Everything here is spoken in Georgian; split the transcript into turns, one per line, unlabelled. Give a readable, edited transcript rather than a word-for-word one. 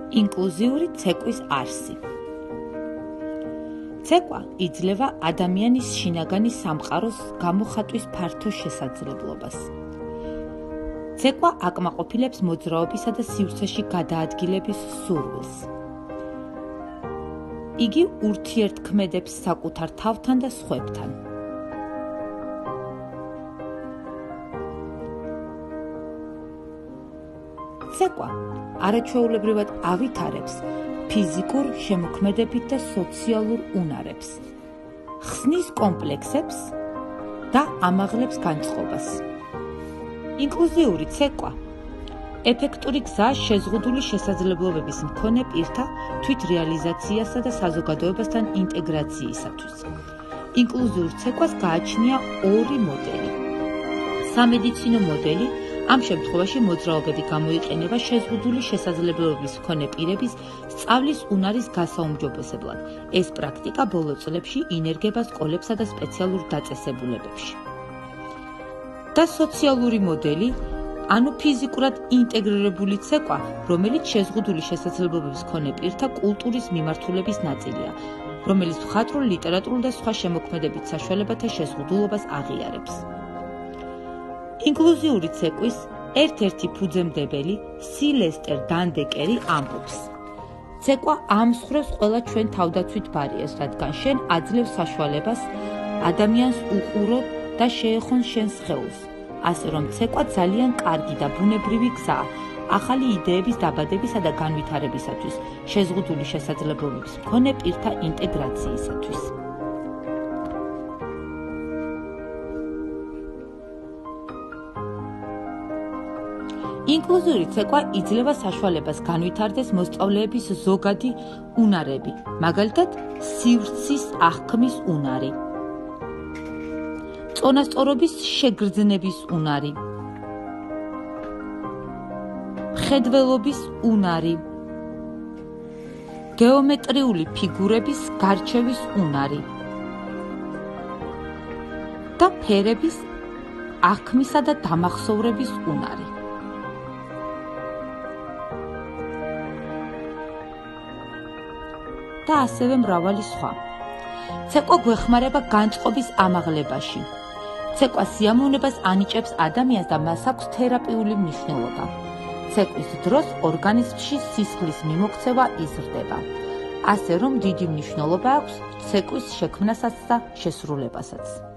ინკლუზიური ცეკვის არსი. ცეკვა იძლევა ადამიანის შინაგანი სამყაროს გამოხატვის ფართო შესაძლებლობას. ცეკვა აკმაყოფილებს მოძრაობისა და სივრცეში გადაადგილების სურვილს. იგი ურთიერთქმედებს საკუთარ თავთან და სხვებთან. ცეკვა არაჩვეულებრივად ავითარებს ფიზიკურ შემოქმედებით და სოციალურ უნარებს, ხსნის კომპლექსებს და ამაღლებს განწყობას. ინკლუზიური ცეკვა ეფექტური გზაა შეზღუდული შესაძლებლობების მქონე პირთა თვითრეალიზაციასა და საზოგადოებასთან ინტეგრაციისათვის. ინკლუზიურ ცეკვას გააჩნია ორი მოდელი. სამედიცინო მოდელი ამ შემთხვევაში მოძრაობები გამოიყენება შეზღუდული შესაძლებლობების მქონე პირების სწავლის უნარის გასაუმჯობესებლად. ეს პრაქტიკა ბოლო წლებში ინერგება სკოლებსა და სპეციალურ დაწესებულებებში. და სოციალური მოდელი, ანუ ფიზიკურად ინტეგრირებული ცეკვა, რომელიც შეზღუდული შესაძლებლობების მქონე პირთა კულტურის მიმართულების ნაწილია, რომელიც მხატვრულ, ლიტერატურულ და სხვა შემოქმედებით საშუალებათა შეზღუდულობას აღიარებს. ინკლუზიური ცეკვის ერთ-ერთი ფუძემდებელი სილესტერ დანდეკერი ამბობს: ცეკვა ამსხვრევს ყველა ჩვენ თავდაცვით ბარიერს, რადგან შენ აძლევს საშუალებას ადამიანს უყურო და შეეხონ შენს სხეულს. ასე რომ ცეკვა ძალიან კარგი და ბუნებრივი გზაა ახალი იდეების დაბადებისა და განვითარებისათვის, შეზღუდული შესაძლებლობების მქონე პირთა ინტეგრაციისათვის. ინკლუზიური ცეკვა იძლევა საშუალებას განვითარდეს მოსწავლეების ზოგადი უნარები, მაგალითად, სივრცის აღქმის უნარი, წონასწორობის შეგრძნების უნარი, მხედველობის უნარი, გეომეტრიული ფიგურების გარჩევის უნარი და ფერების აღქმისა და დამახსოვრების უნარი. და ასევე მრავალი სხვა. ცეკვა გვეხმარება განწყობის ამაღლებაში. ცეკვა სიამოვნებას ანიჭებს ადამიანს და მას აქვს თერაპიული მნიშვნელობა. ცეკვის დროს ორგანიზმში სისხლის მიმოქცევა იზრდება. ასე რომ დიდი მნიშვნელობა აქვს ცეკვის შექმნასაც და შესრულებასაც.